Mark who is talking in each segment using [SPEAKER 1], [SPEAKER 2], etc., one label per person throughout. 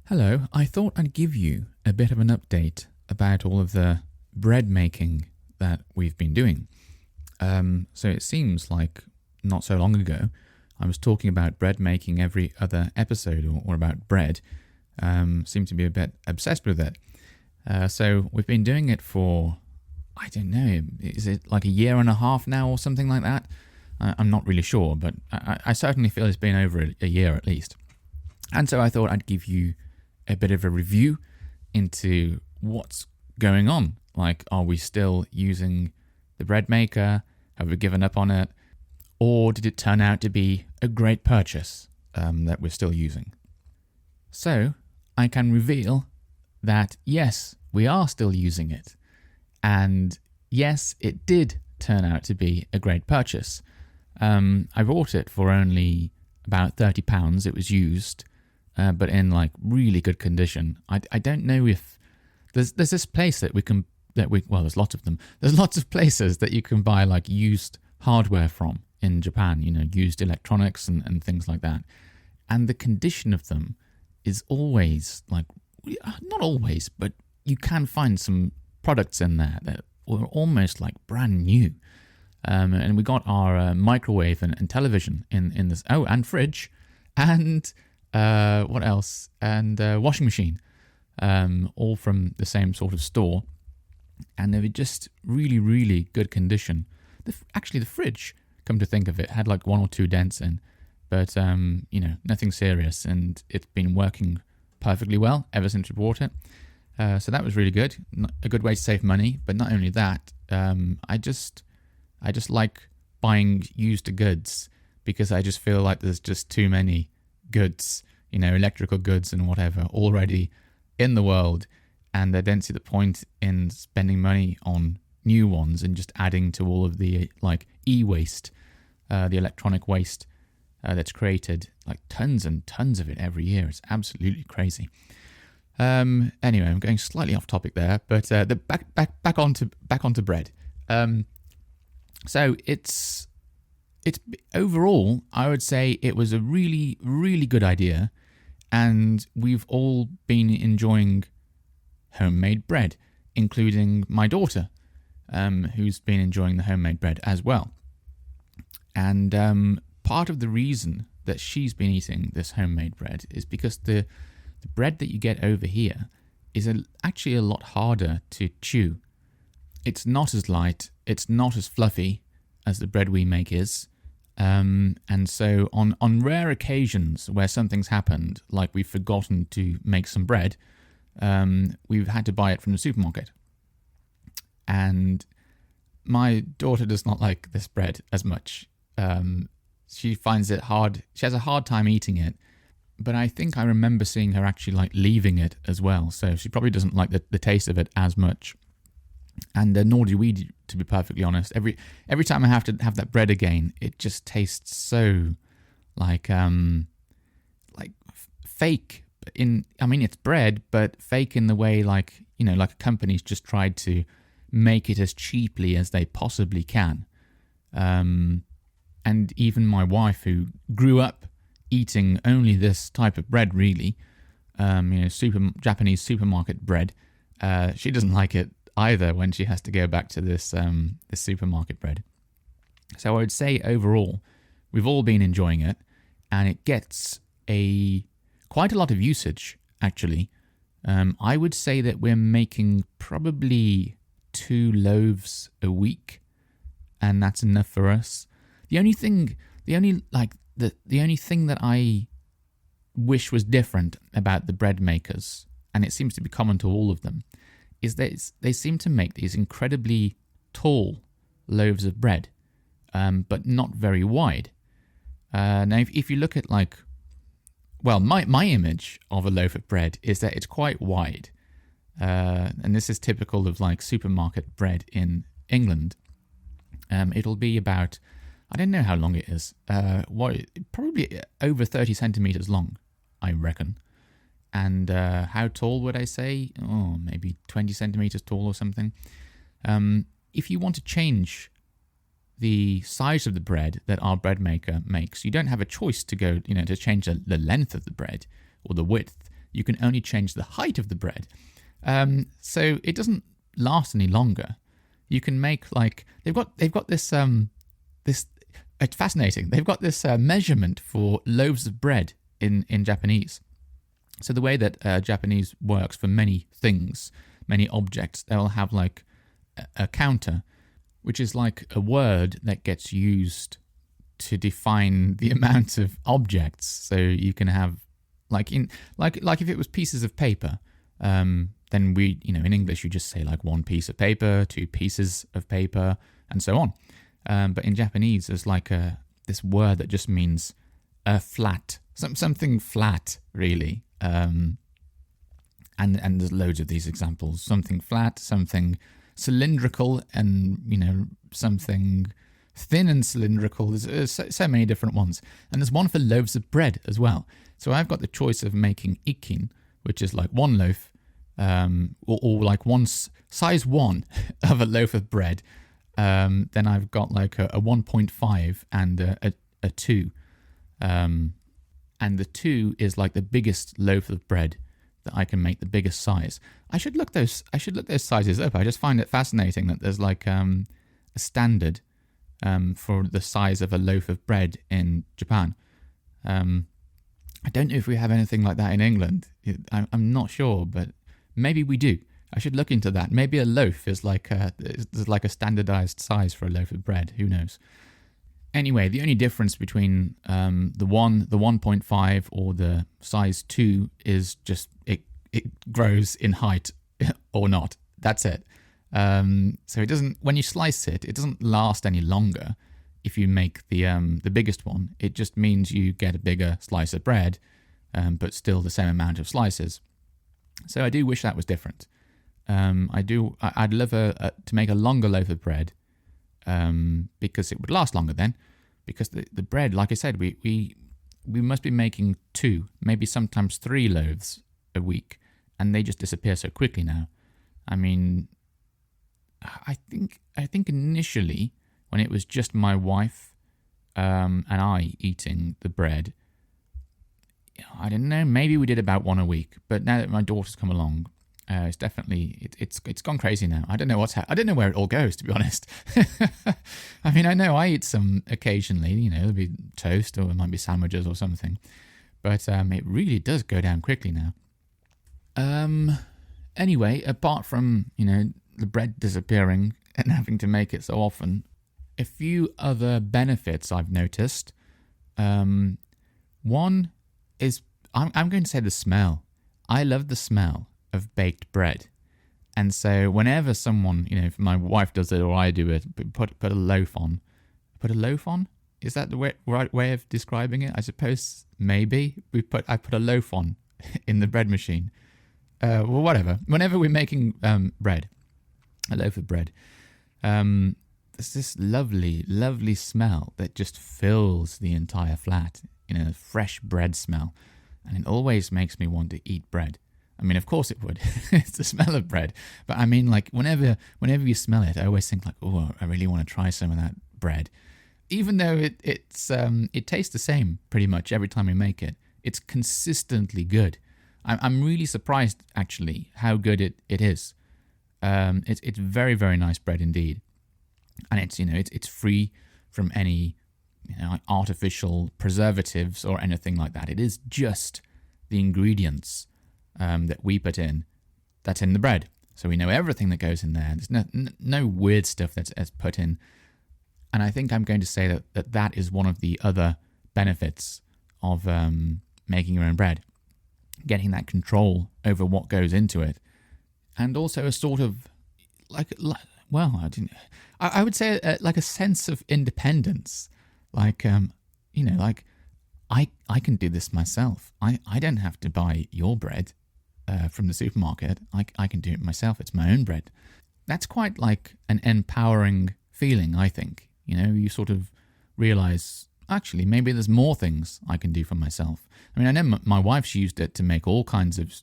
[SPEAKER 1] Hello, I thought I'd give you a bit of an update about all of the bread making that we've been doing. So it seems like not so long ago, I was talking about bread making every other episode or about bread. Seem to be a bit obsessed with it. So we've been doing it for, I don't know, is it like a year and a half now or something like that? I'm not really sure, but I certainly feel it's been over a year at least. And so I thought I'd give you a bit of a review into what's going on. Like, are we still using the bread maker? Have we given up on it? Or did it turn out to be a great purchase that we're still using? So, I can reveal that yes, we are still using it. And yes, it did turn out to be a great purchase. I bought it for only about £30. It was used. But in like really good condition. I don't know if there's this place well, there's lots of them. There's lots of places that you can buy like used hardware from in Japan, used electronics and things like that. And the condition of them is always like, not always, but you can find some products in there that were almost like brand new. And we got our microwave and television in this, and fridge, and what else? And washing machine, all from the same sort of store, and they were just really, really good condition. Actually, the fridge, come to think of it, had like one or two dents in, but nothing serious, and it's been working perfectly well ever since we bought it. So that was really good, a good way to save money. But not only that, I just like buying used goods because I just feel like there's just too many goods, electrical goods and whatever already in the world, and I don't see the point in spending money on new ones and just adding to all of the like e-waste, the electronic waste that's created, like tons and tons of it every year. It's absolutely crazy. Anyway, I'm going slightly off topic there, but back onto bread. So it's overall, I would say it was a really, really good idea, and we've all been enjoying homemade bread, including my daughter, who's been enjoying the homemade bread as well. And part of the reason that she's been eating this homemade bread is because the bread that you get over here is actually a lot harder to chew. It's not as light, it's not as fluffy as the bread we make is. And so on rare occasions where something's happened, like we've forgotten to make some bread, we've had to buy it from the supermarket. And my daughter does not like this bread as much. She finds it hard. She has a hard time eating it. But I think I remember seeing her actually like leaving it as well. So she probably doesn't like the taste of it as much. And nor do we, to be perfectly honest. Every time I have to have that bread again, it just tastes so like fake. It's bread, but fake in the way like a company's just tried to make it as cheaply as they possibly can. And even my wife, who grew up eating only this type of bread, really, Japanese supermarket bread, she doesn't like it either when she has to go back to this supermarket bread. So I would say overall, we've all been enjoying it, and it gets quite a lot of usage, actually. I would say that we're making probably 2 loaves a week, and that's enough for us. The only thing that I wish was different about the bread makers, and it seems to be common to all of them, is that they seem to make these incredibly tall loaves of bread, but not very wide. Now, if you look at my image of a loaf of bread is that it's quite wide, and this is typical of like supermarket bread in England. It'll be about, I don't know how long it is, probably over 30 centimeters long, I reckon. And how tall would I say? Oh, maybe 20 centimeters tall or something. If you want to change the size of the bread that our bread maker makes, you don't have a choice to go, to change the length of the bread or the width. You can only change the height of the bread. So it doesn't last any longer. You can make like they've got this this. It's fascinating. They've got this measurement for loaves of bread in Japanese. So the way that Japanese works for many things, many objects, they'll have like a counter, which is like a word that gets used to define the amount of objects. So you can have like if it was pieces of paper, then we, in English you just say like one piece of paper, two pieces of paper, and so on. But in Japanese, there's like this word that just means flat, something flat, really. And there's loads of these examples: something flat, something cylindrical, and something thin and cylindrical. There's so many different ones, and there's one for loaves of bread as well. So I've got the choice of making ikin, which is like one loaf, or like size 1 of a loaf of bread. Then I've got like a 1.5 and a 2. And the 2 is like the biggest loaf of bread that I can make, the biggest size. I should look those sizes up. I just find it fascinating that there's like a standard for the size of a loaf of bread in Japan. I don't know if we have anything like that in England. I'm not sure, but maybe we do. I should look into that. Maybe a loaf is like a standardized size for a loaf of bread. Who knows? Anyway, the only difference between the 1.5 or the size 2 is just it grows in height or not. That's it. So it doesn't. When you slice it, it doesn't last any longer. If you make the biggest one, it just means you get a bigger slice of bread, but still the same amount of slices. So I do wish that was different. I'd love to make a longer loaf of bread, because it would last longer then. Because the bread, like I said, we must be making 2, maybe sometimes 3 loaves a week, and they just disappear so quickly now. I mean, I think initially, when it was just my wife and I eating the bread, I don't know, maybe we did about 1 a week. But now that my daughter's come along, it's definitely it's gone crazy now. I don't know I don't know where it all goes, to be honest. I mean, I know I eat some occasionally. There'll be toast or it might be sandwiches or something, but it really does go down quickly now. Anyway, apart from the bread disappearing and having to make it so often, a few other benefits I've noticed. One is I'm going to say the smell. I love the smell of baked bread, and so whenever someone, if my wife does it or I do it, put a loaf on. Put a loaf on? Is that the right way of describing it? I suppose maybe I put a loaf on in the bread machine. Well, whatever. Whenever we're making bread, a loaf of bread, there's this lovely, lovely smell that just fills the entire flat. Fresh bread smell, and it always makes me want to eat bread. I mean, of course it would. It's the smell of bread. But I mean, like, whenever you smell it, I always think like, oh, I really want to try some of that bread. Even though it tastes the same pretty much every time we make it, it's consistently good. I'm really surprised, actually, how good it is. It's very, very nice bread indeed. And it's free from any artificial preservatives or anything like that. It is just the ingredients that we put in that's in the bread. So we know everything that goes in there. There's no weird stuff that's put in. And I think I'm going to say that is one of the other benefits of making your own bread. Getting that control over what goes into it. And also a sort of I would say like a sense of independence. Like, I can do this myself. I don't have to buy your bread from the supermarket. I can do it myself. It's my own bread. That's quite like an empowering feeling, I think. You sort of realize, actually, maybe there's more things I can do for myself. I mean, I know my wife's used it to make all kinds of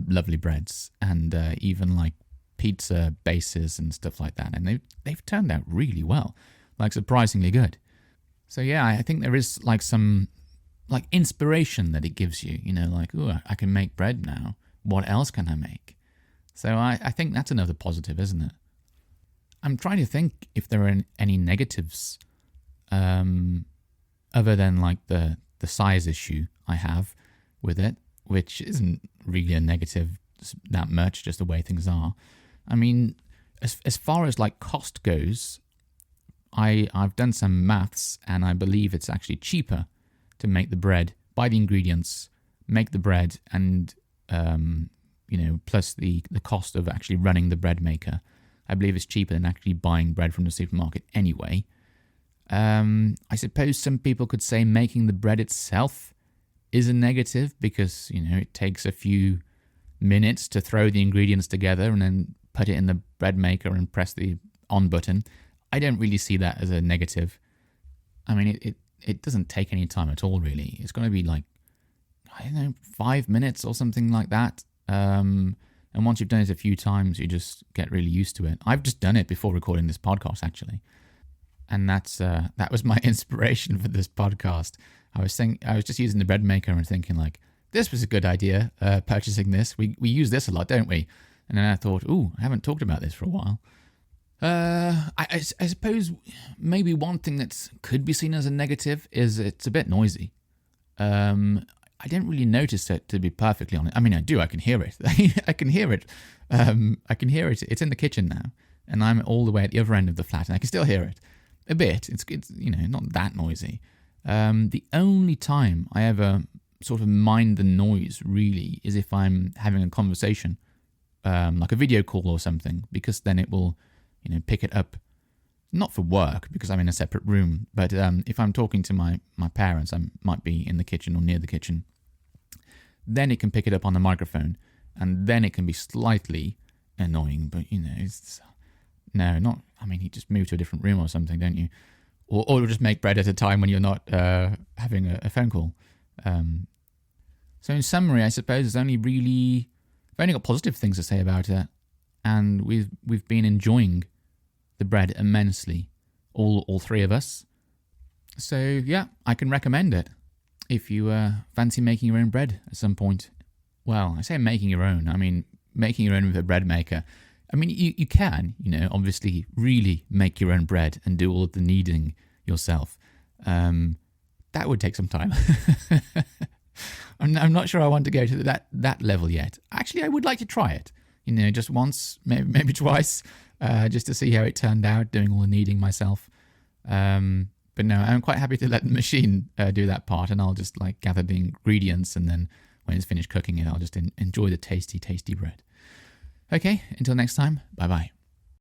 [SPEAKER 1] lovely breads and even like pizza bases and stuff like that. And they've turned out really well, like surprisingly good. So yeah, I think there is like some like inspiration that it gives you. Like, oh, I can make bread now. What else can I make? So I think that's another positive, isn't it? I'm trying to think if there are any negatives other than like the size issue I have with it, which isn't really a negative that much, just the way things are. I mean, as far as like cost goes, I've done some maths, and I believe it's actually cheaper to make the bread, buy the ingredients, make the bread, and plus the cost of actually running the bread maker. I believe it's cheaper than actually buying bread from the supermarket anyway. I suppose some people could say making the bread itself is a negative because, it takes a few minutes to throw the ingredients together and then put it in the bread maker and press the on button. I don't really see that as a negative. I mean, it doesn't take any time at all, really. It's going to be like, 5 minutes or something like that. And once you've done it a few times, you just get really used to it. I've just done it before recording this podcast, actually. And that was my inspiration for this podcast. I was just using the bread maker and thinking like, this was a good idea, purchasing this. We use this a lot, don't we? And then I thought, ooh, I haven't talked about this for a while. I suppose maybe one thing that could be seen as a negative is it's a bit noisy. I don't really notice it, to be perfectly honest. I mean, I do. I can hear it. I can hear it. I can hear it. It's in the kitchen now, and I'm all the way at the other end of the flat, and I can still hear it a bit. It's not that noisy. The only time I ever sort of mind the noise really is if I'm having a conversation, like a video call or something, because then it will, pick it up. Not for work, because I'm in a separate room, but if I'm talking to my parents, I might be in the kitchen or near the kitchen, then it can pick it up on the microphone, and then it can be slightly annoying, but, it's... No, not... I mean, you just move to a different room or something, don't you? Or just make bread at a time when you're not having a phone call. So in summary, I suppose I've only got positive things to say about it, and we've been enjoying the bread immensely, all three of us. So yeah, I can recommend it if you fancy making your own bread at some point. Well, I say making your own. I mean making your own with a bread maker. I mean you can, obviously really make your own bread and do all of the kneading yourself. That would take some time. I'm not sure I want to go to that level yet. Actually, I would like to try it. Just once, maybe twice. Just to see how it turned out, doing all the kneading myself. But no, I'm quite happy to let the machine do that part, and I'll just like gather the ingredients, and then when it's finished cooking it, I'll just enjoy the tasty, tasty bread. Okay, until next time, bye-bye.